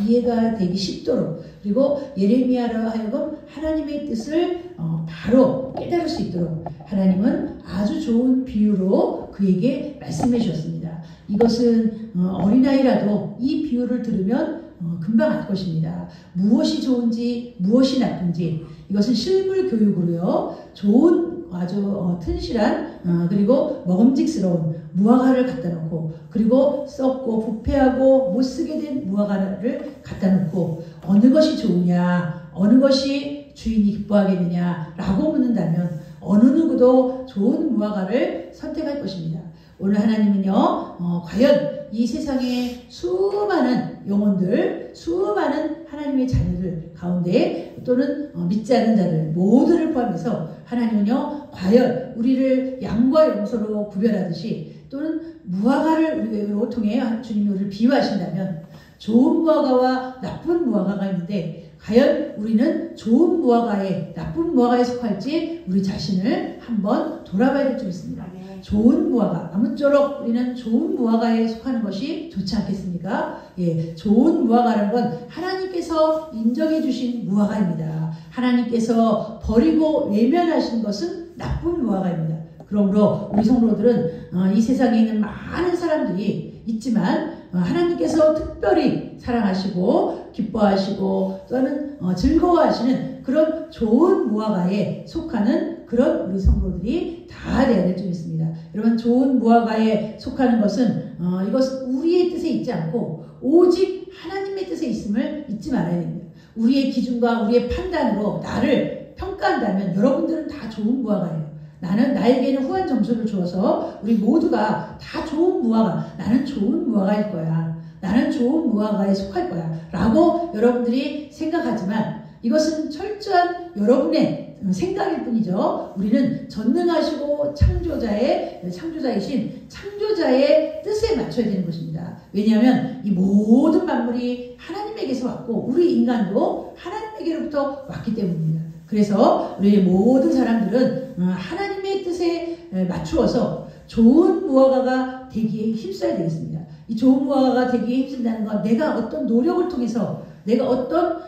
이해가 되기 쉽도록, 그리고 예레미야로 하여금 하나님의 뜻을 바로 깨달을 수 있도록 하나님은 아주 좋은 비유로 그에게 말씀해 주셨습니다. 이것은 어린아이라도 이 비유를 들으면 금방 알 것입니다. 무엇이 좋은지 무엇이 나쁜지, 이것은 실물 교육으로요, 좋은 아주 튼실한 그리고 먹음직스러운 무화과를 갖다 놓고, 그리고 썩고 부패하고 못쓰게 된 무화과를 갖다 놓고 어느 것이 좋으냐, 어느 것이 주인이 기뻐하겠느냐 라고 묻는다면 어느 누구도 좋은 무화과를 선택할 것입니다. 오늘 하나님은요, 과연 이 세상에 수많은 영혼들, 수많은 하나님의 자녀들 가운데 또는 믿지 않는 자들 모두를 포함해서 하나님은요, 과연 우리를 양과 염소로 구별하듯이 또는 무화과를 우리로 통해 주님이 우리를 비유하신다면 좋은 무화과와 나쁜 무화과가 있는데 과연 우리는 좋은 무화과에 나쁜 무화과에 속할지 우리 자신을 한번 돌아봐야 될 줄 있습니다. 좋은 무화과, 아무쪼록 우리는 좋은 무화과에 속하는 것이 좋지 않겠습니까? 예, 좋은 무화과라는 건 하나님께서 인정해 주신 무화과입니다. 하나님께서 버리고 외면하신 것은 나쁜 무화과입니다. 그러므로 우리 성도들은 이 세상에 있는 많은 사람들이 있지만 하나님께서 특별히 사랑하시고 기뻐하시고 또는 즐거워하시는 그런 좋은 무화과에 속하는 그런 우리 성도들이 다 되어야 될 줄 믿습니다. 여러분, 좋은 무화과에 속하는 것은 이것은 우리의 뜻에 있지 않고 오직 하나님의 뜻에 있음을 잊지 말아야 됩니다. 우리의 기준과 우리의 판단으로 나를 평가한다면 여러분들은 다 좋은 무화과예요. 나에게는 후한 점수를 주어서 우리 모두가 다 좋은 무화과, 나는 좋은 무화과일 거야, 나는 좋은 무화과에 속할 거야 라고 여러분들이 생각하지만 이것은 철저한 여러분의 생각일 뿐이죠. 우리는 전능하시고 창조자이신 창조자의 뜻에 맞춰야 되는 것입니다. 왜냐하면 이 모든 만물이 하나님에게서 왔고 우리 인간도 하나님에게로부터 왔기 때문입니다. 그래서 우리 모든 사람들은 하나님의 뜻에 맞추어서 좋은 무화과가 되기에 힘써야 되겠습니다. 이 좋은 무화과가 되기에 힘쓴다는 건 내가 어떤 노력을 통해서, 내가 어떤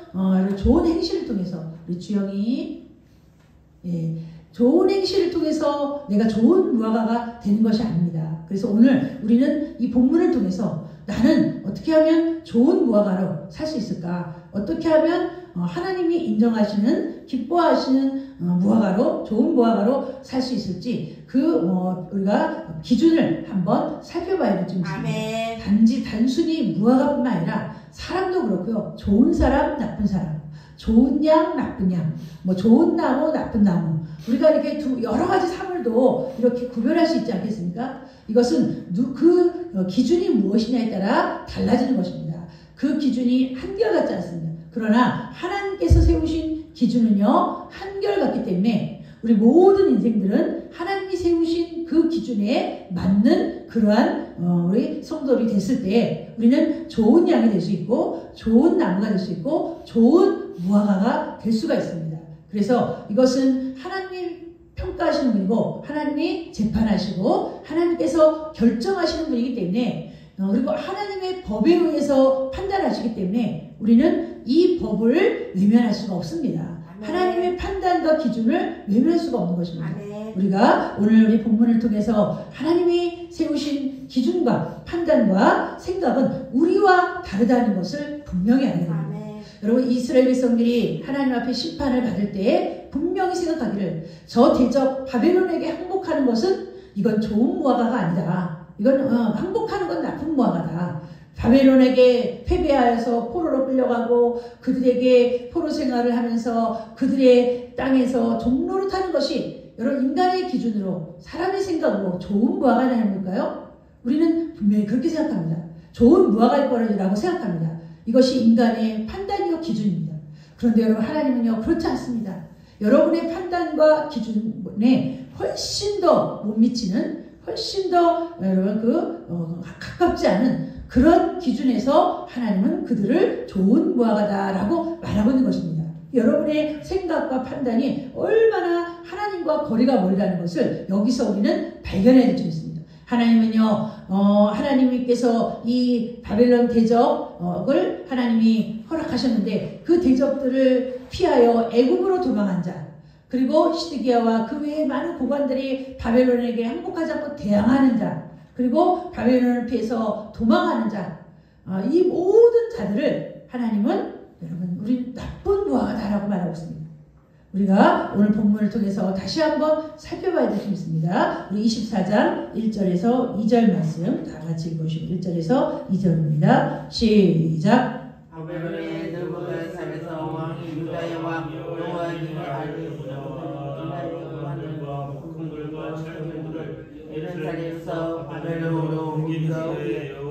좋은 행실을 통해서, 우리 주영이 좋은 행실을 통해서 내가 좋은 무화과가 되는 것이 아닙니다. 그래서 오늘 우리는 이 본문을 통해서 나는 어떻게 하면 좋은 무화과로 살 수 있을까? 어떻게 하면 하나님이 인정하시는, 기뻐하시는 무화과로, 좋은 무화과로 살 수 있을지 우리가 기준을 한번 살펴봐야 될 줄 믿습니다. 단순히 무화과뿐만 아니라 사람도 그렇고요. 좋은 사람, 나쁜 사람, 좋은 양, 나쁜 양, 좋은 나무, 나쁜 나무, 우리가 이렇게 여러 가지 사물도 이렇게 구별할 수 있지 않겠습니까? 이것은 그 기준이 무엇이냐에 따라 달라지는 것입니다. 그 기준이 한결같지 않습니다. 그러나 하나님께서 세우신 기준은요, 한결같기 때문에 우리 모든 인생들은 하나님이 세우신 그 기준에 맞는 그러한 우리 성도들이 됐을 때 우리는 좋은 양이 될 수 있고 좋은 나무가 될 수 있고 좋은 무화과가 될 수가 있습니다. 그래서 이것은 하나님이 평가하시는 분이고 하나님이 재판하시고 하나님께서 결정하시는 분이기 때문에 그리고 하나님의 법에 의해서 판단하시기 때문에 우리는 이 법을 외면할 수가 없습니다. 하나님의 판단과 기준을 외면할 수가 없는 것입니다. 우리가 오늘 우리 본문을 통해서 하나님이 세우신 기준과 판단과 생각은 우리와 다르다는 것을 분명히 알게 됩니다. 여러분, 이스라엘 백성들이 하나님 앞에 심판을 받을 때 분명히 생각하기를 저 대적 바벨론에게 항복하는 것은 이건 좋은 무화과가 아니다. 이건 항복하는 건 나쁜 무화과다. 바벨론에게 패배하여서 포로로 끌려가고 그들에게 포로 생활을 하면서 그들의 땅에서 종로를 타는 것이 여러분 인간의 기준으로 사람의 생각으로 좋은 무화과가 아닐까요? 우리는 분명히 그렇게 생각합니다. 좋은 무화과일 거라고 생각합니다. 이것이 인간의 판단이요 기준입니다. 그런데 여러분, 하나님은요 그렇지 않습니다. 여러분의 판단과 기준에 훨씬 더 못 미치는, 훨씬 더 여러분 가깝지 않은 그런 기준에서 하나님은 그들을 좋은 무화과다라고 말하고 있는 것입니다. 여러분의 생각과 판단이 얼마나 하나님과 거리가 멀다는 것을 여기서 우리는 발견해야 될 줄 있습니다. 하나님은요, 하나님께서 이 바벨론 대적을 하나님이 허락하셨는데 그 대적들을 피하여 애굽으로 도망한 자, 그리고 시드기야와 그 외에 많은 고관들이 바벨론에게 항복하지 않고 대항하는 자, 그리고 바벨론을 피해서 도망하는 자, 이 모든 자들을 하나님은 여러분 우리 나쁜 부하다라고 말하고 있습니다. 우리가 오늘 본문을 통해서 다시 한번 살펴봐야 될 점이 있습니다. 우리 24장 1절에서 2절 말씀 다 같이 읽으시고 1절에서 2절입니다. 시작. 바벨론의 느부갓네살에서 왕이 유다의 왕 여호야김의 아들 이스라엘과 국군들과 철군들을 예루살렘에서 바벨론으로 옮기고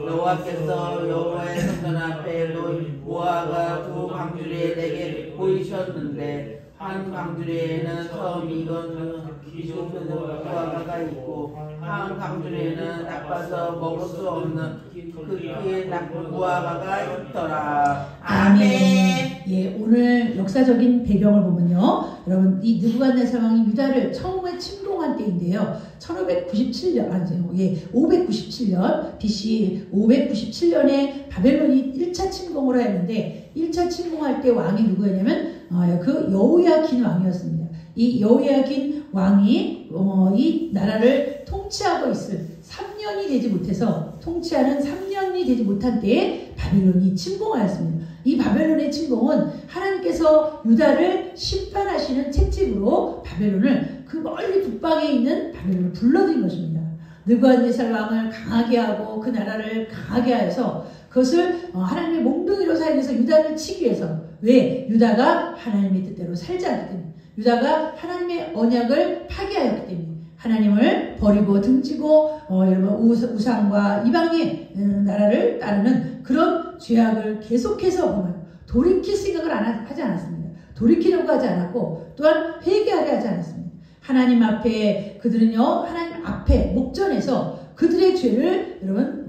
여호와께서 여호와의 성전 앞에 놓인 무화과 두 광주리에 내게 보이셨는데 한 광주리에는 처음 익은 기죽은 무화과가 있고 한 광주리에는 나빠서 먹을 수 없는 그 나쁜 무화과가 있더라. 아멘. 예, 오늘 역사적인 배경을 보면요, 여러분 이 느부갓네살 왕이 유다를 처음에 침공한 때인데요, 597년 BC 597년에 바벨론이 1차 침공을 했는데 1차 침공할 때 왕이 누구였냐면 그 여호야긴 왕이었습니다. 이 여호야긴 왕이 이 나라를 통치하고 있을 3년이 되지 못해서 통치하는 3년이 되지 못한 때에 바벨론이 침공하였습니다. 이 바벨론의 침공은 하나님께서 유다를 심판하시는 채찍으로 바벨론을 그 멀리 북방에 있는 바벨론을 불러들인 것입니다. 느부갓네살 왕을 강하게 하고 그 나라를 강하게 하여서 그것을 하나님의 몽둥이로 사용해서 유다를 치기 위해서, 왜? 유다가 하나님의 뜻대로 살지 않기 때문에, 유다가 하나님의 언약을 파괴하였기 때문에, 하나님을 버리고 등지고 우상과 이방의 나라를 따르는 그런 죄악을 계속해서 범하여 돌이킬 생각을 하지 않았습니다. 돌이키려고 하지 않았고 또한 회개하게 하지 않았습니다. 하나님 앞에 그들은요, 하나님 앞에 목전에서 그들의 죄를 여러분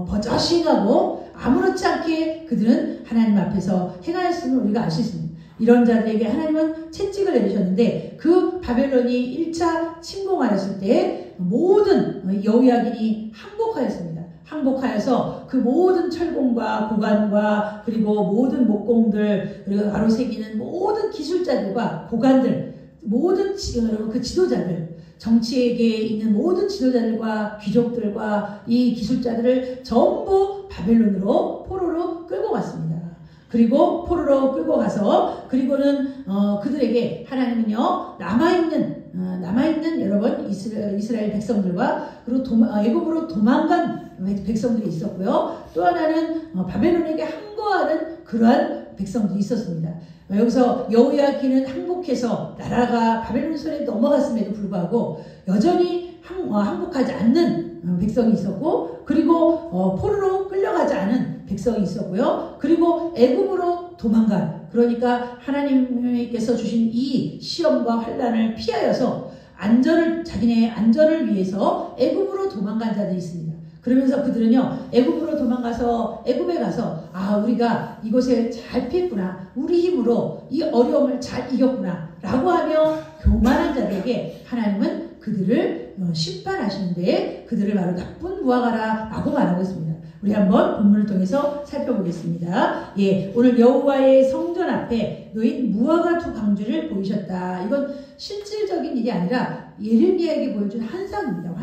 버젓이 행하고 아무렇지 않게 그들은 하나님 앞에서 행하였음을 우리가 알 수 있습니다. 이런 자들에게 하나님은 채찍을 내리셨는데 그 바벨론이 1차 침공하였을 때 모든 여호야긴이 항복하였습니다. 항복하여서 그 모든 철공과 고관과 그리고 모든 목공들, 그리고 가로 새기는 모든 기술자들과 고관들, 모든 그 지도자들, 정치에게 있는 모든 지도자들과 귀족들과 이 기술자들을 전부 바벨론으로 포로로 끌고 갔습니다. 그리고 포로로 끌고 가서 그리고는 그들에게 하나님은요, 남아있는 여러분 이스라엘 백성들과 그리고 애굽으로 도망간 백성들이 있었고요. 또 하나는 바벨론에게 항거하는 그러한 백성들이 있었습니다. 여기서 여호야긴은 항복해서 나라가 바벨론 손에 넘어갔음에도 불구하고 여전히 항복하지 않는 백성이 있었고, 그리고 포로로 끌려가지 않은 백성이 있었고요. 그리고 애굽으로 도망간, 그러니까 하나님께서 주신 이 시험과 환난을 피하여서 자기네 안전을 위해서 애굽으로 도망간 자들이 있습니다. 그러면서 그들은요, 애굽으로 도망가서 애굽에 가서 우리가 이곳에 잘 피했구나, 우리 힘으로 이 어려움을 잘 이겼구나 라고 하며 교만한 자들에게 하나님은 그들을 심판하시는데 그들을 바로 나쁜 무화과라 라고 말하고 있습니다. 우리 한번 본문을 통해서 살펴보겠습니다. 예, 오늘 여호와의 성전 앞에 놓인 무화과 두 광주를 보이셨다. 이건 실질적인 일이 아니라 예레미야에게 보여준 환상입니다.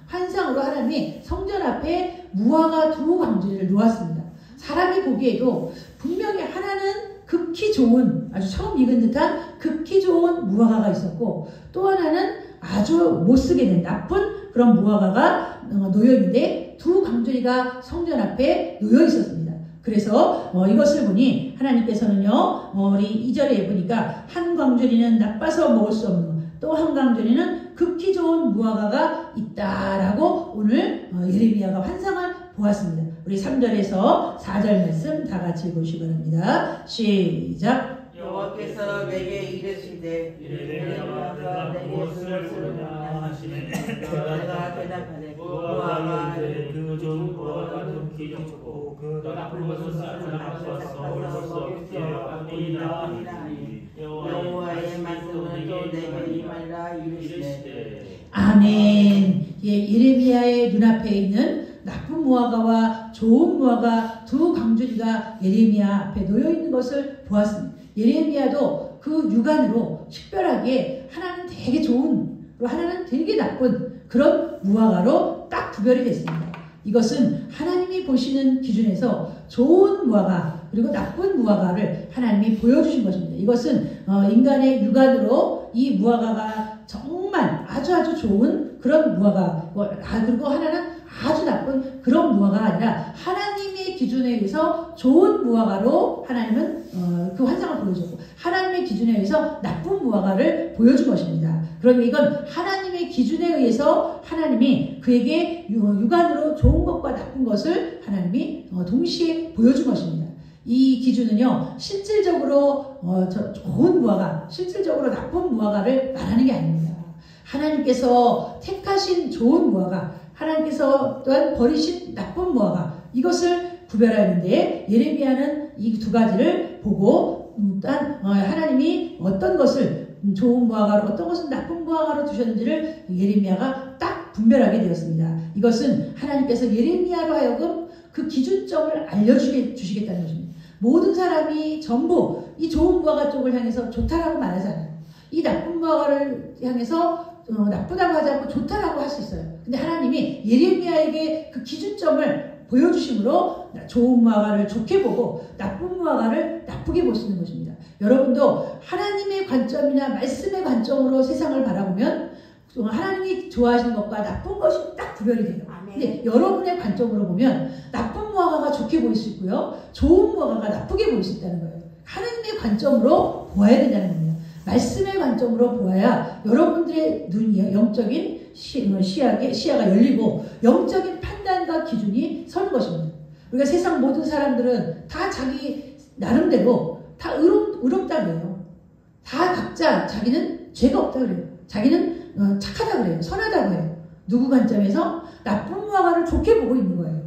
환상으로 하나님이 성전 앞에 무화과 두 광주를 놓았습니다. 사람이 보기에도 분명히 하나는 극히 좋은, 아주 처음 익은 듯한 극히 좋은 무화과가 있었고, 또 하나는 아주 못쓰게 된 나쁜 그런 무화과가 놓여있는데 두 광주리가 성전 앞에 놓여 있었습니다. 그래서 이것을 보니 하나님께서는요, 우리 2절에 보니까 한 광주리는 나빠서 먹을 수 없는, 또 한 광주리는 극히 좋은 무화과가 있다라고 오늘 예레미야가 환상을 보았습니다. 우리 3절에서 4절 말씀 다 같이 읽으시기 바랍니다. 시작. 여호와께서 내게 이르시되 내가 내게 무엇을 쓰느냐 하시니 내가 대답하되 무화과 그 좋은 무화과 그 좋고 그 나쁜 것을 나빠서 먹을 수 없으리라. 여호와의 말씀은 또 내게 임하리라 이르시되. 아멘. 예, 예레미야의 눈앞에 있는 나쁜 무화과와 좋은 무화과 두 강주리가 예레미야 앞에 놓여 있는 것을 보았습니다. 예레미야도 그 육안으로 식별하기에 하나는 되게 좋은, 하나는 되게 나쁜 그런 무화과로 딱 구별이 됐습니다. 이것은 하나님이 보시는 기준에서 좋은 무화과 그리고 나쁜 무화과를 하나님이 보여주신 것입니다. 이것은 인간의 육안으로 이 무화과가 정말 아주 좋은 그런 무화과, 그리고 하나는 아주 나쁜 그런 무화과가 아니라 하나님의 기준에 의해서 좋은 무화과로 하나님은 그 환상을 보여줬고, 하나님의 기준에 의해서 나쁜 무화과를 보여준 것입니다. 그러니 이건 하나님의 기준에 의해서 하나님이 그에게 육안으로 좋은 것과 나쁜 것을 하나님이 동시에 보여준 것입니다. 이 기준은요, 실질적으로 좋은 무화과, 실질적으로 나쁜 무화과를 말하는 게 아닙니다. 하나님께서 택하신 좋은 무화과, 하나님께서 또한 버리신 나쁜 무화과, 이것을 구별하는데 예레미야는 이 두 가지를 보고 일단 하나님이 어떤 것을 좋은 무화과로, 어떤 것은 나쁜 무화과로 두셨는지를 예레미야가 딱 분별하게 되었습니다. 이것은 하나님께서 예레미야로 하여금 그 기준점을 알려주시겠다는 것입니다. 모든 사람이 전부 이 좋은 무화과 쪽을 향해서 좋다라고 말하잖아요. 이 나쁜 무화과를 향해서 나쁘다고 하지 않고 좋다라고 할 수 있어요. 근데 하나님이 예레미야에게 그 기준점을 보여주심으로 좋은 무화과를 좋게 보고 나쁜 무화과를 나쁘게 볼 수 있는 것입니다. 여러분도 하나님의 관점이나 말씀의 관점으로 세상을 바라보면 하나님이 좋아하시는 것과 나쁜 것이 딱 구별이 돼요. 근데 여러분의 관점으로 보면 나쁜 무화과가 좋게 보일 수 있고요, 좋은 무화과가 나쁘게 보일 수 있다는 거예요. 하나님의 관점으로 보아야 된다는 겁니다. 말씀의 관점으로 보아야 여러분들의 눈이, 영적인 시야가 열리고 영적인 판단과 기준이 서는 것입니다. 우리가 세상 모든 사람들은 다 자기 나름대로 다 의롭다 그래요. 다 각자 자기는 죄가 없다 그래요. 자기는 착하다 그래요. 선하다 그래요. 누구 관점에서? 나쁜 무화과를 좋게 보고 있는 거예요.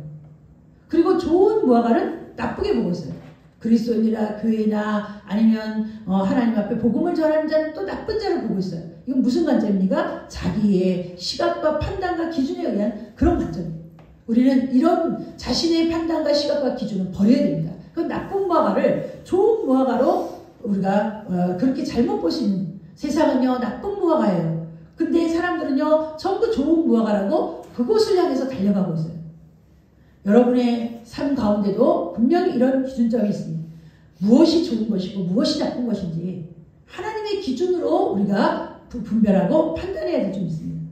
그리고 좋은 무화과는 나쁘게 보고 있어요. 그리스도인이나 교회나 아니면 하나님 앞에 복음을 전하는 자는 또 나쁜 자를 보고 있어요. 이건 무슨 관점입니까? 자기의 시각과 판단과 기준에 의한 그런 관점이에요. 우리는 이런 자신의 판단과 시각과 기준을 버려야 됩니다. 그 나쁜 무화과를 좋은 무화과로 우리가 그렇게 잘못 볼 수 있는, 세상은요 나쁜 무화과예요. 근데 사람들은요 전부 좋은 무화과라고 그곳을 향해서 달려가고 있어요. 여러분의 삶 가운데도 분명히 이런 기준점이 있습니다. 무엇이 좋은 것이고 무엇이 나쁜 것인지 하나님의 기준으로 우리가 분별하고 판단해야 될 점이 있습니다.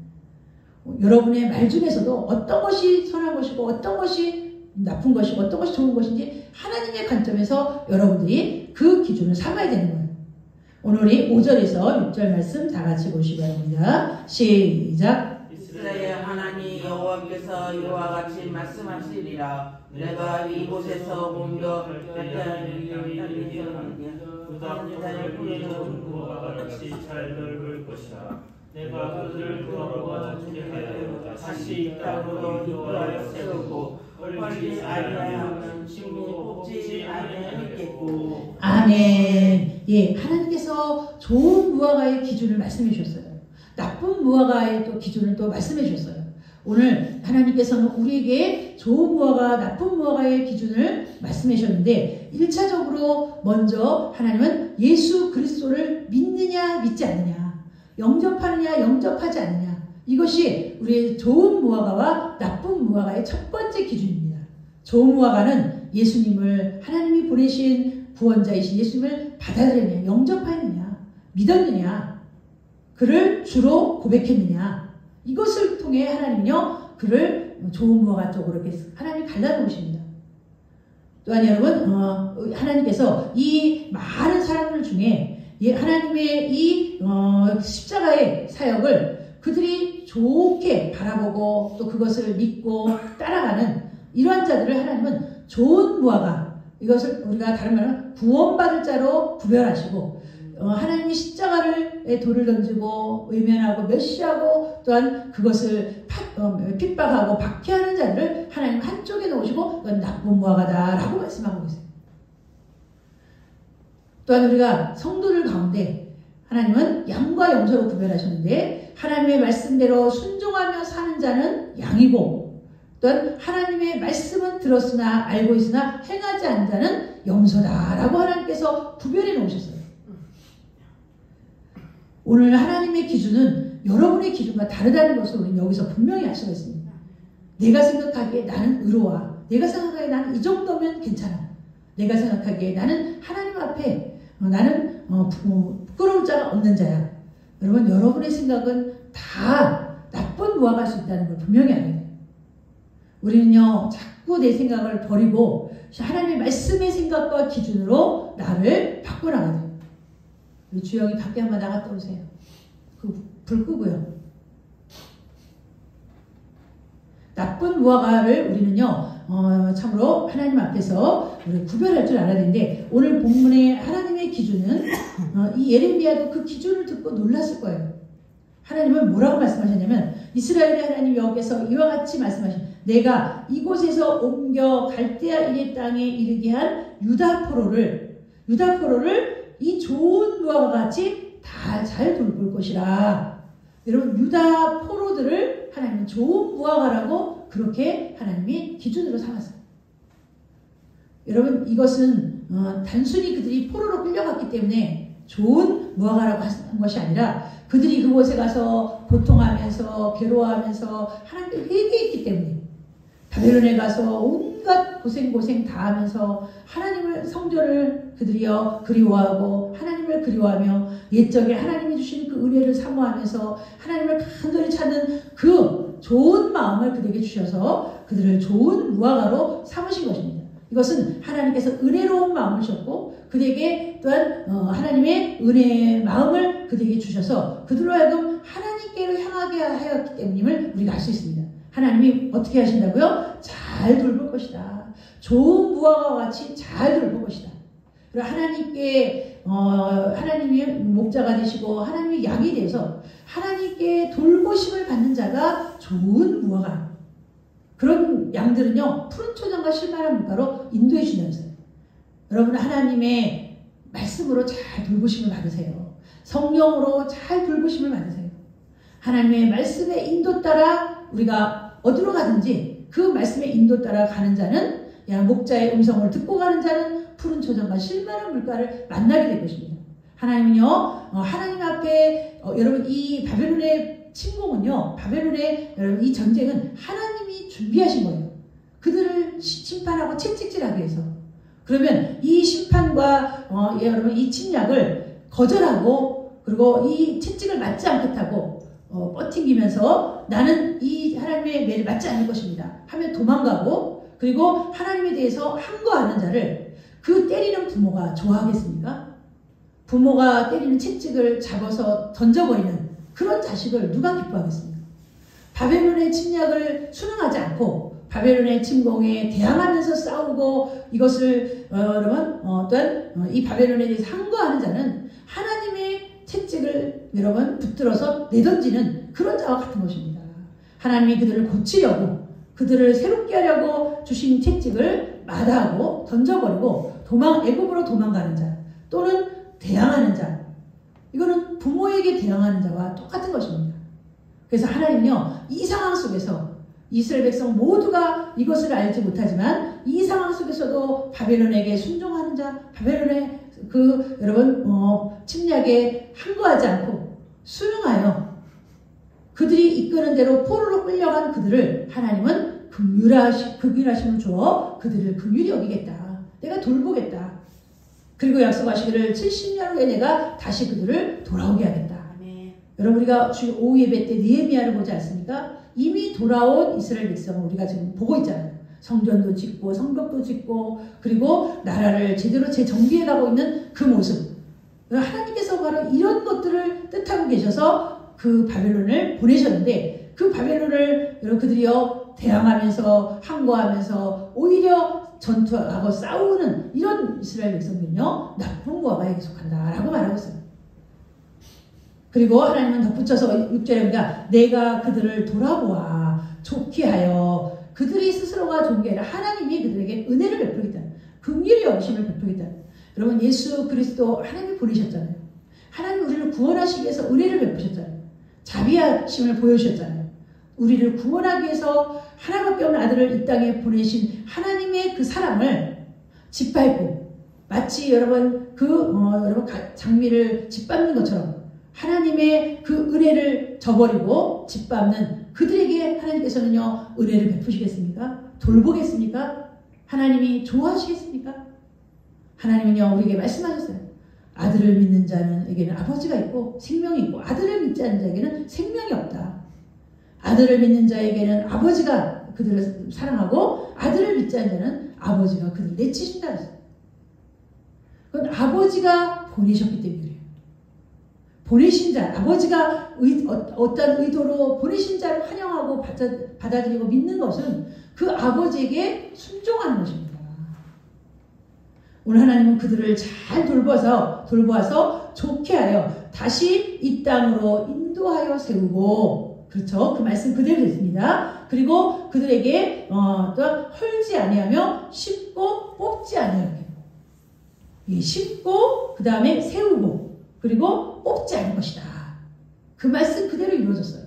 여러분의 말 중에서도 어떤 것이 선한 것이고 어떤 것이 나쁜 것이고 어떤 것이 좋은 것인지 하나님의 관점에서 여러분들이 그 기준을 삼아야 되는 거예요. 오늘 우리 5절에서 6절 말씀 다 같이 보시기 바랍니다. 시작. 이스라엘 하나님 여호와께서 이와 같이 말씀하시리라. 내가 이곳에서 공격할 때 부담을 뿌리는 무화과 같이 잘 넓을 것이라. 내가 그들을 더러워 죽게 하여 다시 이 땅으로 인도하여 세우고 헐지 아니하면 친구 뽑지 아니하겠고. 아멘. 예, 하나님께서 좋은 무화과의 기준을 말씀해 주셨어요. 나쁜 무화과의 또 기준을 또 말씀해 주셨어요. 오늘 하나님께서는 우리에게 좋은 무화과, 나쁜 무화과의 기준을 말씀해 주셨는데 1차적으로 먼저 하나님은 예수 그리스도를 믿느냐 믿지 않느냐, 영접하느냐 영접하지 않느냐, 이것이 우리의 좋은 무화과와 나쁜 무화과의 첫 번째 기준입니다. 좋은 무화과는 예수님을, 하나님이 보내신 구원자이신 예수님을 받아들였느냐, 영접하였느냐, 믿었느냐, 그를 주로 고백했느냐, 이것을 통해 하나님은요 그를 좋은 무화과 쪽으로 이렇게 하나님이 갈라놓으십니다. 또한 여러분 하나님께서 이 많은 사람들 중에 하나님의 이 십자가의 사역을 그들이 좋게 바라보고 또 그것을 믿고 따라가는 이러한 자들을 하나님은 좋은 무화과, 이것을 우리가 다른 말로 구원받을 자로 구별하시고 하나님이 십자가에 돌을 던지고 외면하고 멸시하고 또한 그것을 핍박하고 박해하는 자들을 하나님 한쪽에 놓으시고 그건 나쁜 무화과다 라고 말씀하고 계세요. 또한 우리가 성도들 가운데 하나님은 양과 염소로 구별하셨는데 하나님의 말씀대로 순종하며 사는 자는 양이고 또한 하나님의 말씀은 들었으나 알고 있으나 행하지 않는 자는 염소다라고 하나님께서 구별해 놓으셨어요. 오늘 하나님의 기준은 여러분의 기준과 다르다는 것을 우리는 여기서 분명히 알 수가 있습니다. 내가 생각하기에 나는 의로와 내가 생각하기에 나는 이 정도면 괜찮아. 내가 생각하기에 나는 하나님 앞에 나는 부끄러울 자가 없는 자야. 여러분, 여러분의 생각은 다 나쁜 무화과일 수 있다는 걸 분명히 알아야 돼요. 우리는요, 자꾸 내 생각을 버리고 하나님의 말씀의 생각과 기준으로 나를 바꿔나가야 돼요. 우리 주영이 밖에 한번 나갔다 오세요. 불 끄고요. 나쁜 무화과를 우리는요, 참으로 하나님 앞에서 구별할 줄 알아야 되는데, 오늘 본문의 하나님의 기준은, 이 예레미야도 그 기준을 듣고 놀랐을 거예요. 하나님은 뭐라고 말씀하셨냐면, 이스라엘의 하나님 여호와께서 이와 같이 말씀하신, 내가 이곳에서 옮겨 갈대아 이레 땅에 이르게 한 유다 포로를 이 좋은 무화과 같이 다 잘 돌볼 것이라. 여러분, 유다 포로들을 하나님은 좋은 무화과라고 그렇게 하나님이 기준으로 삼았어요. 여러분, 이것은 단순히 그들이 포로로 끌려갔기 때문에 좋은 무화과라고 한 것이 아니라 그들이 그곳에 가서 고통하면서 괴로워하면서 하나님께 회개했기 때문에 바벨론에 가서 온갖 고생 다 하면서 하나님을 성전을 그들이여 그리워하고 하나님을 그리워하며 옛적에 하나님이 주신 그 은혜를 사모하면서 하나님을 간절히 찾는 그 좋은 마음을 그들에게 주셔서 그들을 좋은 무화과로 삼으신 것입니다. 이것은 하나님께서 은혜로운 마음을 주셨고 그들에게 또한 하나님의 은혜의 마음을 그들에게 주셔서 그들로 하여금 하나님께로 향하게 하였기 때문임을 우리가 알 수 있습니다. 하나님이 어떻게 하신다고요? 잘 돌볼 것이다. 좋은 무화과와 같이 잘 돌볼 것이다. 그리고 하나님께 하나님이 목자가 되시고 하나님의 양이 돼서 하나님께 돌보심을 받는 자가 좋은 무화과. 그런 양들은요, 푸른 초장과 실만한 물가로 인도해 주면서요. 여러분, 하나님의 말씀으로 잘 돌보심을 받으세요. 성령으로 잘 돌보심을 받으세요. 하나님의 말씀의 인도 따라 우리가 어디로 가든지 그 말씀의 인도 따라 가는 자는, 목자의 음성을 듣고 가는 자는 푸른 초장과 실만한 물가를 만나게 될 것입니다. 하나님은요, 하나님 앞에 여러분, 이 바벨론의 침공은요, 바벨론의 여러분, 이 전쟁은 하나님이 준비하신 거예요. 그들을 심판하고 채찍질하기 위해서. 그러면 이 심판과 여러분, 이 침략을 거절하고 그리고 이 채찍을 맞지 않겠다고 버티기면서 나는 이 하나님의 매를 맞지 않을 것입니다 하며 도망가고, 그리고 하나님에 대해서 항거하는 자를 그 때리는 부모가 좋아하겠습니까? 부모가 때리는 채찍을 잡아서 던져버리는 그런 자식을 누가 기뻐하겠습니까? 바벨론의 침략을 순응하지 않고 바벨론의 침공에 대항하면서 싸우고 이것을 여러분 어떤 이 바벨론에 대해서 항거하는 자는 하나님의 채찍을 여러분 붙들어서 내던지는 그런 자와 같은 것입니다. 하나님이 그들을 고치려고 그들을 새롭게 하려고 주신 채찍을 마다하고 던져버리고 애굽으로 도망가는 자 또는 대항하는 자, 이거는 부모에게 대항하는 자와 똑같은 것입니다. 그래서 하나님은요, 이 상황 속에서 이스라엘 백성 모두가 이것을 알지 못하지만 이 상황 속에서도 바벨론에게 순종하는 자, 바벨론의 그 여러분 침략에 항거하지 않고 순응하여 그들이 이끄는 대로 포로로 끌려간 그들을 하나님은 긍휼하심을 주어 그들을 긍휼히 여기겠다. 내가 돌보겠다. 그리고 약속하시기를 70년 후에 내가 다시 그들을 돌아오게 하겠다. 네. 여러분, 우리가 주 오후 예배 때 느헤미야를 보지 않습니까? 이미 돌아온 이스라엘 백성을 우리가 지금 보고 있잖아요. 성전도 짓고 성벽도 짓고 그리고 나라를 제대로 재정비해가고 있는 그 모습. 하나님께서 바로 이런 것들을 뜻하고 계셔서 그 바벨론을 보내셨는데 그 바벨론을 여러분 그들이요 대항하면서 항거하면서 오히려 전투하고 싸우는 이런 이스라엘 백성들은요 나쁜 무화과에 속한다라고 말하고 있어요. 그리고 하나님은 덧붙여서 6절에 보니까 내가 그들을 돌아보아 좋게 하여 그들이 스스로가 좋은 게 아니라 하나님이 그들에게 은혜를 베풀겠다. 긍휼히 여기심을 베풀겠다. 여러분, 예수 그리스도 하나님이 보내셨잖아요. 하나님 우리를 구원하시기 위해서 은혜를 베푸셨잖아요. 자비하심을 보여주셨잖아요. 우리를 구원하기 위해서 하나밖에 없는 아들을 이 땅에 보내신 하나님의 그 사랑을 짓밟고, 마치 여러분 여러분 장미를 짓밟는 것처럼 하나님의 그 은혜를 저버리고 짓밟는 그들에게 하나님께서는요, 은혜를 베푸시겠습니까? 돌보겠습니까? 하나님이 좋아하시겠습니까? 하나님은요, 우리에게 말씀하셨어요. 아들을 믿는 자에게는 아버지가 있고 생명이 있고, 아들을 믿지 않는 자에게는 생명이 없다. 아들을 믿는 자에게는 아버지가 그들을 사랑하고, 아들을 믿지 않는 자는 아버지가 그들을 내치신다 그랬어요. 그건 아버지가 보내셨기 때문에 그래요. 보내신 자, 아버지가 어떤 의도로 보내신 자를 환영하고 받아들이고 믿는 것은 그 아버지에게 순종하는 것입니다. 오늘 하나님은 그들을 잘 돌보아서 좋게 하여 다시 이 땅으로 인도하여 세우고, 그렇죠. 그 말씀 그대로 됐습니다. 그리고 그들에게 또 헐지 아니하며 심고 뽑지 아니하며, 심고 그 다음에 세우고 그리고 뽑지 않을 것이다. 그 말씀 그대로 이루어졌어요.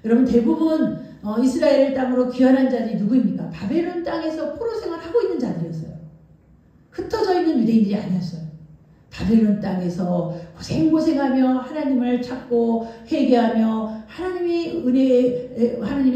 여러분, 대부분 이스라엘 땅으로 귀환한 자들이 누구입니까? 바벨론 땅에서 포로 생활하고 있는 자들이었어요. 흩어져 있는 유대인들이 아니었어요. 바벨론 땅에서 고생하며 하나님을 찾고 회개하며 하나님이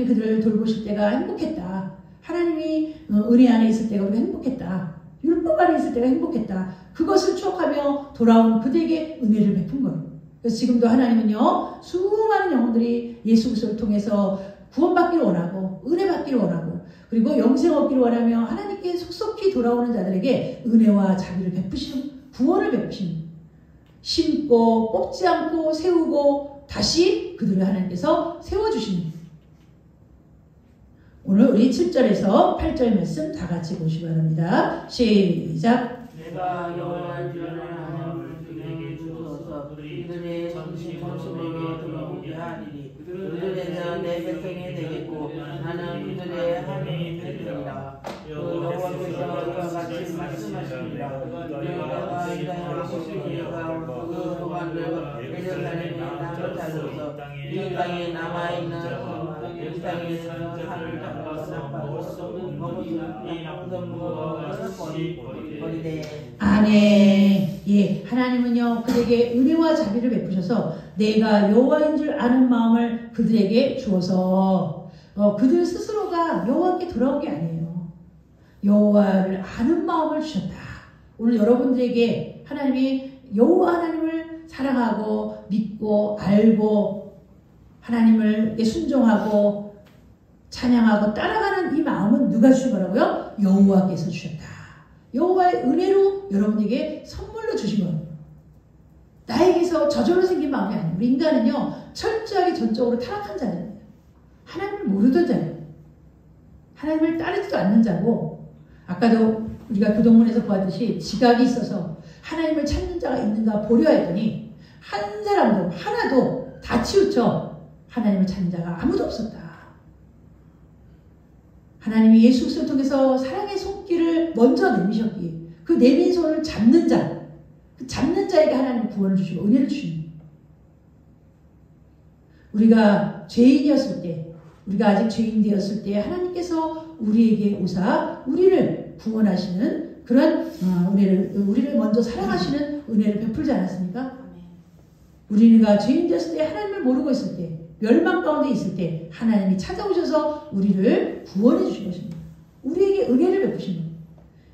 그들을 돌보실 때가 행복했다. 하나님이 은혜 안에 있을 때가 우리가 행복했다. 율법 안에 있을 때가 행복했다. 그것을 추억하며 돌아온 그들에게 은혜를 베푼 거예요. 그래서 지금도 하나님은요, 수많은 영혼들이 예수 그리스도를 통해서 구원받기를 원하고, 은혜 받기를 원하고, 그리고 영생 얻기를 원하며 하나님께 속속히 돌아오는 자들에게 은혜와 자비를 베푸시는, 구원을 베푸시는, 심고 뽑지 않고 세우고 다시 그들을 하나님께서 세워주시는. 오늘 우리 7절에서 8절 말씀 다 같이 보시기 바랍니다. 시작. 내가 여호와인 줄 아는 하나님을 그들에게 주소서. 그들의 정신에게 돌아오게 하리니 그들에게는 내 백성이 되겠고 나는 그들의 하나님이 되리라. 여호와께서 이와 같이 말씀하십니다. 내가 이 땅에 오시기가 그 동안을 예루살렘에 나를 달려서 이 땅에 남아있는 이 땅에서 산을 닦아서 먹었으면 이 나쁜 것을 버리되. 아멘. 예, 하나님은요, 그들에게 은혜와 자비를 베푸셔서 내가 여호와인 줄 아는 마음을 그들에게 주어서 그들 스스로가 여호와께 돌아온 게 아니에요. 여호와를 아는 마음을 주셨다. 오늘 여러분들에게 하나님이 여호와 하나님을 사랑하고 믿고 알고 하나님을 순종하고 찬양하고 따라가는 이 마음은 누가 주신 거라고요? 여호와께서 주셨다. 여호와의 은혜로 여러분에게 선물로 주신 거예요. 나에게서 저절로 생긴 마음이 아니에요. 우리 인간은요, 철저하게 전적으로 타락한 자예요. 하나님을 모르던 자예요. 하나님을 따르지도 않는 자고, 아까도 우리가 교동문에서 보았듯이 지각이 있어서 하나님을 찾는 자가 있는가 보려 했더니 한 사람도 하나도 다 치우쳐 하나님을 찾는 자가 아무도 없었다. 하나님이 예수 그리스도를 통해서 사랑의 손길을 먼저 내미셨기에 그 내민 손을 잡는 자, 그 잡는 자에게 하나님 구원을 주시고 은혜를 주십니다. 우리가 죄인이었을 때, 우리가 아직 죄인 되었을 때 하나님께서 우리에게 오사 우리를 구원하시는 그런 우리를 먼저 사랑하시는 은혜를 베풀지 않았습니까? 우리가 죄인 되었을 때, 하나님을 모르고 있을 때, 멸망 가운데 있을 때 하나님이 찾아오셔서 우리를 구원해 주신 것입니다. 우리에게 은혜를 베푸신 겁니다.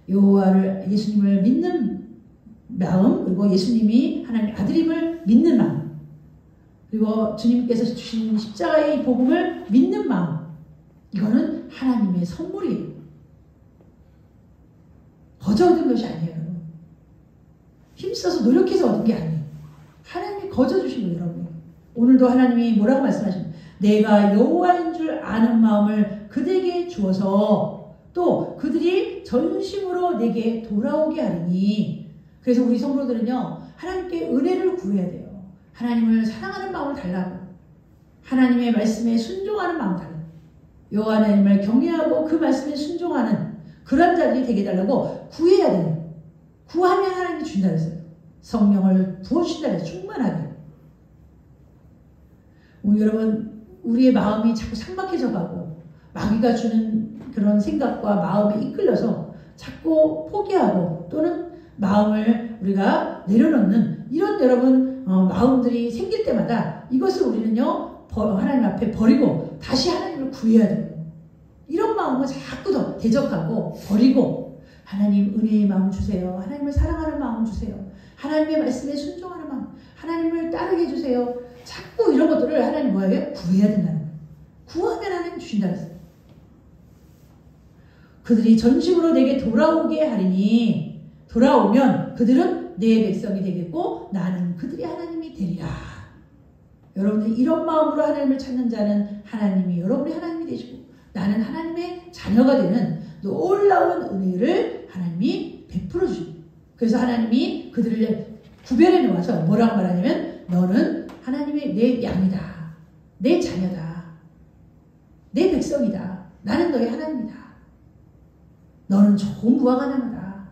여호와를, 예수님을 믿는 마음, 그리고 예수님이 하나님 아들임을 믿는 마음, 그리고 주님께서 주신 십자가의 복음을 믿는 마음, 이거는 하나님의 선물이에요. 거저 얻은 것이 아니에요. 여러분. 힘써서 노력해서 얻은 게 아니에요. 하나님이 거저 주신 거예요. 여러분. 오늘도 하나님이 뭐라고 말씀하십니까? 내가 여호와인 줄 아는 마음을 그들에게 주어서 또 그들이 전심으로 내게 돌아오게 하리니. 그래서 우리 성도들은요, 하나님께 은혜를 구해야 돼요. 하나님을 사랑하는 마음을 달라고, 하나님의 말씀에 순종하는 마음을 달라고, 여호와 하나님을 경외하고 그 말씀에 순종하는 그런 자들이 되게 달라고 구해야 돼요. 구하면 하나님이 준다 그랬어요. 성령을 부어주신다는 충만하게. 여러분, 우리의 마음이 자꾸 삭막해져 가고 마귀가 주는 그런 생각과 마음에 이끌려서 자꾸 포기하고 또는 마음을 우리가 내려놓는 이런 여러분 마음들이 생길 때마다 이것을 우리는요 하나님 앞에 버리고 다시 하나님을 구해야 돼요. 이런 마음을 자꾸 더 대적하고 버리고 하나님 은혜의 마음 주세요. 하나님을 사랑하는 마음 주세요. 하나님의 말씀에 순종하는 마음, 하나님을 따르게 해주세요. 자꾸 이런 것들을 하나님 뭐예요? 구해야 된다는 거예요. 구하면 하나님 주신다는 거예요. 그들이 전심으로 내게 돌아오게 하리니 돌아오면 그들은 내 백성이 되겠고 나는 그들이 하나님이 되리라. 여러분들 이런 마음으로 하나님을 찾는 자는 하나님이 여러분이 하나님이 되시고 나는 하나님의 자녀가 되는 놀라운 은혜를 하나님이 베풀어 주십니다. 그래서 하나님이 그들을 구별해 놓아서 뭐라고 말하냐면 너는 하나님의 내 양이다. 내 자녀다. 내 백성이다. 나는 너의 하나님이다. 너는 좋은 무화과 나무다.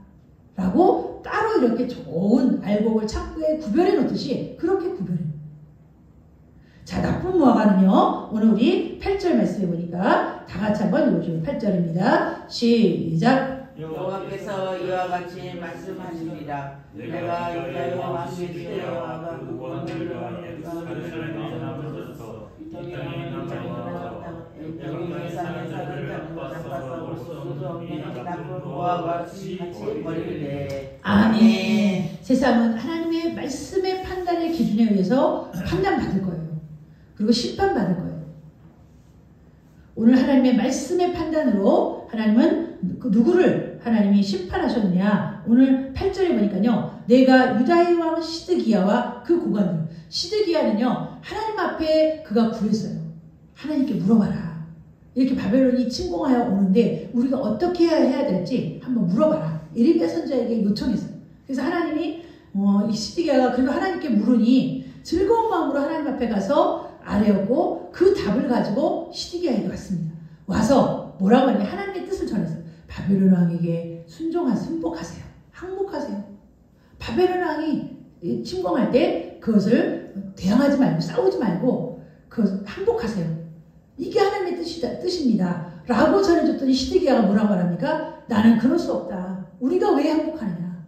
라고 따로 이렇게 좋은 알곡을 창고에 구별해 놓듯이 그렇게 구별해 놓습니다. 자, 나쁜 무화과는요. 오늘 우리 8절 말씀해 보니까 다 같이 한번 읽어주세요. 8절입니다. 시작. 여호와께서 이와 같이 말씀하시리라. 내가 이스라엘 왕의 시대와 그 구원들과 예루살렘의 나무로서 이 땅에 남아와 여기 세상에 사는 자는 잡아서 올 수 없는 나쁜 무화과 같이 버리리래. 아멘. 세상은 하나님의 말씀의 판단의 기준에 의해서 판단받을 거예요. 그리고 심판받을 거예요. 오늘 하나님의 말씀의 판단으로 하나님은 누구를 하나님이 심판하셨느냐. 오늘 8절에 보니까요. 내가 유다의 왕 시드기야와 그 고관들. 시드기야는요. 하나님 앞에 그가 구했어요. 하나님께 물어봐라. 이렇게 바벨론이 침공하여 오는데 우리가 어떻게 해야 될지 한번 물어봐라. 예레미야 선지자에게 요청했어요. 그래서 하나님이 이 시드기야가 그래도 하나님께 물으니 즐거운 마음으로 하나님 앞에 가서 아뢰었고 그 답을 가지고 시드기야에게 왔습니다. 와서 뭐라고 하냐. 하나님의 뜻을 전했어요. 바벨론 왕에게 순복하세요. 항복하세요. 바벨론 왕이 침공할 때 그것을 대항하지 말고 싸우지 말고 그것을 항복하세요. 이게 하나님의 뜻입니다. 라고 전해줬더니 시드기야가 뭐라고 말합니까? 나는 그럴 수 없다. 우리가 왜 항복하느냐.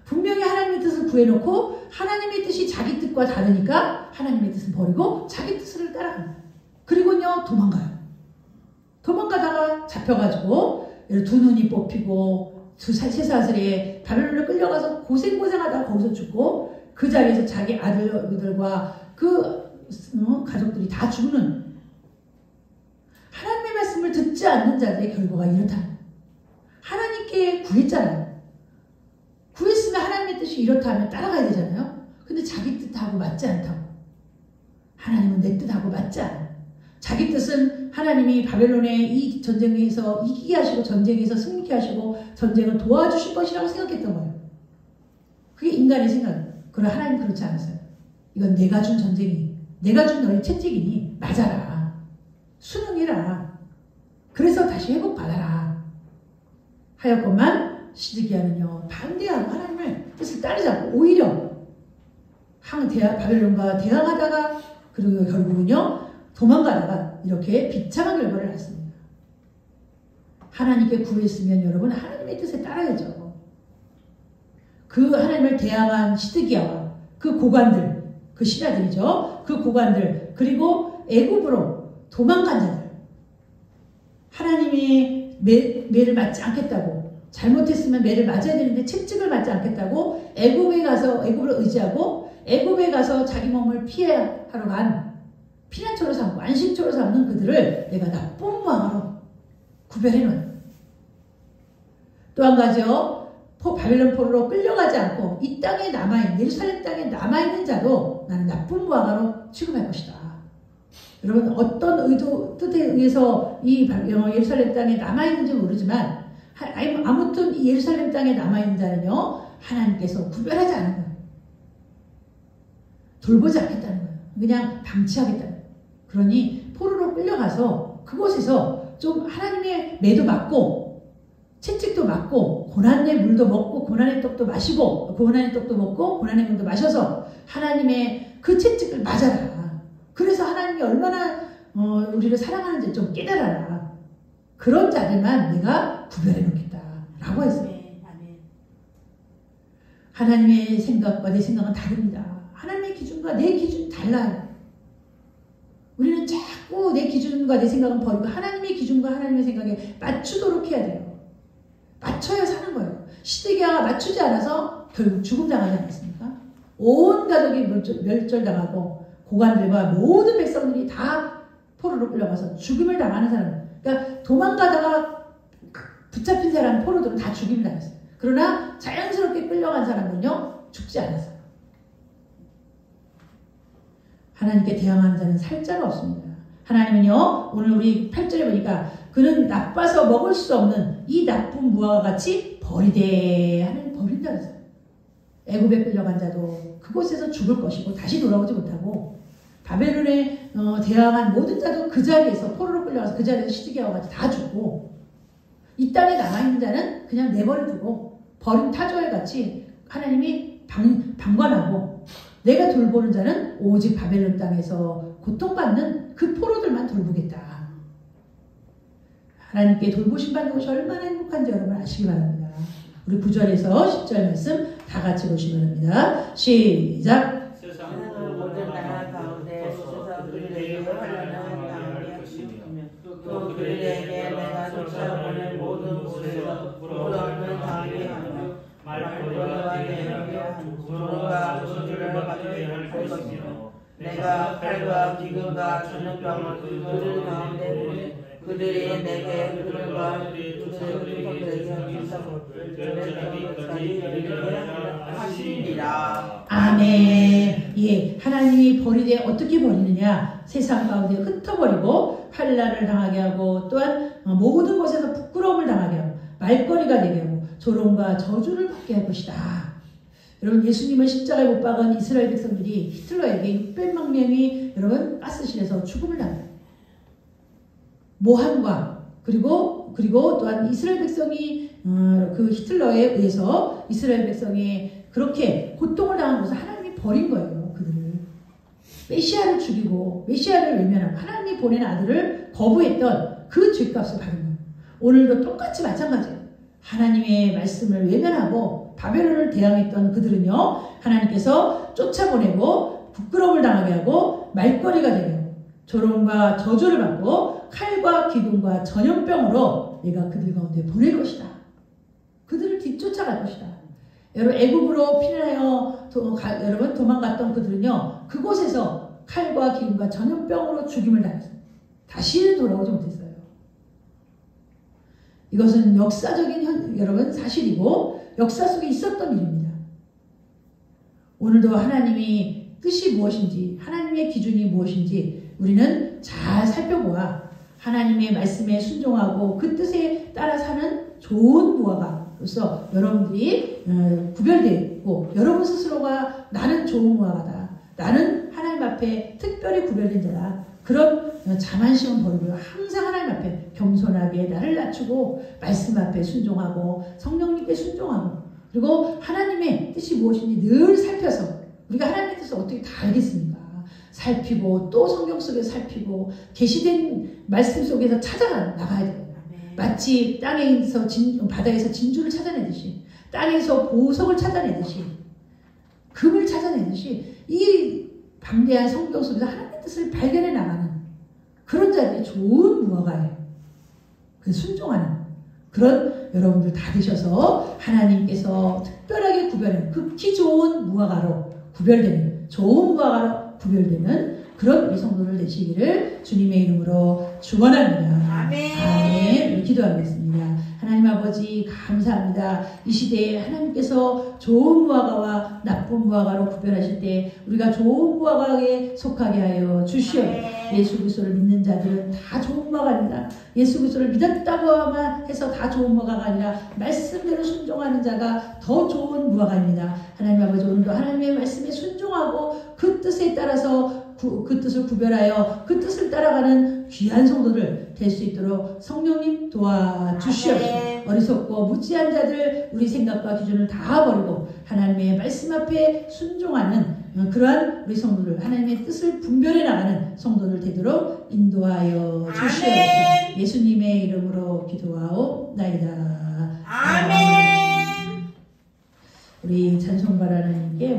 분명히 하나님의 뜻을 구해놓고 하나님의 뜻이 자기 뜻과 다르니까 하나님의 뜻은 버리고 자기 뜻을 따라갑니다. 그리고요 도망가요. 도망가다가 잡혀가지고 두 눈이 뽑히고 쇠사슬에 바벨론에 끌려가서 고생하다가 거기서 죽고 그 자리에서 자기 아들들과 그 가족들이 다 죽는 하나님의 말씀을 듣지 않는 자들의 결과가 이렇다. 하나님께 구했잖아요. 구했으면 하나님의 뜻이 이렇다 하면 따라가야 되잖아요. 근데 자기 뜻하고 맞지 않다고. 하나님은 내 뜻하고 맞지 않아. 자기 뜻은 하나님이 바벨론의 이 전쟁에서 이기게 하시고 전쟁에서 승리케 하시고 전쟁을 도와주실 것이라고 생각했던 거예요. 그게 인간의 생각이에요. 그러나 하나님 그렇지 않았어요. 이건 내가 준 전쟁이니 내가 준 너의 채찍이니 맞아라. 순응해라. 그래서 다시 회복받아라. 하였건만 시드기야는요 반대하고 하나님의 뜻을 따르지 않고 오히려 바벨론과 대항하다가 그리고 결국은요 도망가다가 이렇게 비참한 결과를 낳습니다. 하나님께 구했으면 여러분 하나님의 뜻에 따라야죠. 그 하나님을 대항한 시드기야와 그 고관들, 그 신하들이죠. 그 고관들 그리고 애굽으로 도망간 자들 하나님이 매를 맞지 않겠다고 잘못했으면 매를 맞아야 되는데 채찍을 맞지 않겠다고 애굽을 의지하고 애굽에 가서 자기 몸을 피하러 간 피난처로 삼고 안식처로 삼는 그들을 내가 나쁜 왕으로 구별해놓은. 또 한 가지요. 바벨론 포로로 끌려가지 않고 이 땅에 남아있는 예루살렘 땅에 남아있는 자도 나는 나쁜 왕으로 취급할 것이다. 여러분 어떤 뜻에 의해서 이 예루살렘 땅에 남아있는지 모르지만 아무튼 이 예루살렘 땅에 남아있는 자는요 하나님께서 구별하지 않은 거예요. 돌보지 않겠다는 거예요. 그냥 방치하겠다는 거예요. 그러니 포로로 끌려가서 그곳에서 좀 하나님의 매도 맞고 채찍도 맞고 고난의 물도 먹고 고난의 떡도 마시고 고난의 떡도 먹고 고난의 물도 마셔서 하나님의 그 채찍을 맞아라. 그래서 하나님이 얼마나 우리를 사랑하는지 좀 깨달아라. 그런 자들만 내가 구별해 놓겠다 라고 했어요. 하나님의 생각과 내 생각은 다릅니다. 하나님의 기준과 내 기준이 달라요. 우리는 자꾸 내 기준과 내 생각은 버리고 하나님의 기준과 하나님의 생각에 맞추도록 해야 돼요. 맞춰야 사는 거예요. 시드기야가 맞추지 않아서 결국 죽음당하지 않았습니까? 온 가족이 멸절당하고 고관들과 모든 백성들이 다 포로로 끌려가서 죽임을 당하는 사람. 그러니까 도망가다가 붙잡힌 사람 포로들은 다 죽임을 당했어요. 그러나 자연스럽게 끌려간 사람은요 죽지 않았어요. 하나님께 대항하는 자는 살 자가 없습니다. 하나님은요 오늘 우리 8절에 보니까 그는 나빠서 먹을 수 없는 이 나쁜 무화과 같이 버리되 하나님 버린다 그랬어요. 애굽에 끌려간 자도 그곳에서 죽을 것이고 다시 돌아오지 못하고 바벨론에 대항한 모든 자도 그 자리에서 포로로 끌려가서 그 자리에서 시드기야와 같이 다 죽고 이 땅에 남아있는 자는 그냥 내버려두고 버린 타조와 같이 하나님이 방관하고 내가 돌보는 자는 오직 바벨론 땅에서 고통받는 그 포로들만 돌보겠다. 하나님께 돌보심 받는 것이 얼마나 행복한지 여러분 아시기 바랍니다. 우리 9절에서 10절 말씀 다 같이 보시면 합니다. 시작. 세상은 모든 나라 가운데 서서 그들에게 환난을 당하게 것이며 또 그들에게 내가 쫓아보낸 모든 곳에서 부러움을 당하게 하며 말거리가 되게 하며 부러움과 저주를 받게 할 것이며 내가 칼과 기근과 전염병을 그들 가운데 보내 그들이 내게 그들과 그들의 조상들에게 전염병까지 이르게 하시리라. 아멘. 예, 하나님이 버리되 어떻게 버리느냐? 세상 가운데 흩어버리고 환난을 당하게 하고 또한 모든 곳에서 부끄러움을 당하게 하고 말거리가 되게 하고 조롱과 저주를 받게 할 것이다. 여러분 예수님을 십자가에 못 박은 이스라엘 백성들이 히틀러에게 600만 명이 여러분 가스실에서 죽음을 당해요. 모함과 그리고 또한 이스라엘 백성이 그 히틀러에 의해서 이스라엘 백성이 그렇게 고통을 당한 것을 하나님이 버린 거예요. 그들을 메시아를 죽이고 메시아를 외면하고 하나님이 보낸 아들을 거부했던 그 죄값을 받은 거예요. 오늘도 똑같이 마찬가지예요. 하나님의 말씀을 외면하고 바벨론을 대항했던 그들은요 하나님께서 쫓아보내고 부끄러움을 당하게 하고 말거리가 되고 조롱과 저주를 받고 칼과 기근과 전염병으로 내가 그들 가운데 보낼 것이다. 그들을 뒤쫓아갈 것이다. 여러분 애굽으로 피난하여 여러분 도망갔던 그들은요 그곳에서 칼과 기근과 전염병으로 죽임을 당했어요. 다시는 돌아오지 못했어요. 이것은 역사적인 여러분 사실이고 역사 속에 있었던 일입니다. 오늘도 하나님이 뜻이 무엇인지 하나님의 기준이 무엇인지 우리는 잘 살펴보아 하나님의 말씀에 순종하고 그 뜻에 따라 사는 좋은 무화과로서 여러분들이 구별되어 있고 여러분 스스로가 나는 좋은 무화과다. 나는 하나님 앞에 특별히 구별된 자다. 그런 자만심은 버리고요. 항상 하나님 앞에 겸손하게 나를 낮추고 말씀 앞에 순종하고 성령님께 순종하고 그리고 하나님의 뜻이 무엇인지 늘 살펴서 우리가 하나님의 뜻을 어떻게 다 알겠습니까? 살피고 또 성경 속에서 살피고 계시된 말씀 속에서 찾아 나가야 돼요. 마치 땅에서 바다에서 진주를 찾아내듯이 땅에서 보석을 찾아내듯이 금을 찾아내듯이 이 방대한 성경 속에서 하나님의 뜻을 발견해 나가는 그런 자들이 좋은 무화과예요. 그 순종하는 그런 여러분들 다 되셔서 하나님께서 특별하게 구별하는 극히 좋은 무화과로 구별되는 좋은 무화과로 구별되는 그런 우리 성도들 되시기를 주님의 이름으로 축원합니다. 아멘. 우리 기도하겠습니다. 하나님 아버지 감사합니다. 이 시대에 하나님께서 좋은 무화과와 나쁜 무화과로 구별하실 때 우리가 좋은 무화과에 속하게 하여 주시오. 예수 그리스도를 믿는 자들은 다 좋은 무화과입니다. 예수 그리스도를 믿었다고만 해서 다 좋은 무화과가 아니라 말씀대로 순종하는 자가 더 좋은 무화과입니다. 하나님 아버지 오늘도 하나님의 말씀에 순종하고 그 뜻에 따라서 그 뜻을 구별하여 그 뜻을 따라가는 귀한 성도들 될 수 있도록 성령님 도와주시옵소서. 어리석고 무지한 자들 우리 생각과 기준을 다 버리고 하나님의 말씀 앞에 순종하는 그러한 우리 성도들, 하나님의 뜻을 분별해 나가는 성도들 되도록 인도하여 주시옵소서. 예수님의 이름으로 기도하옵나이다. 아멘. 우리 찬송가라는 게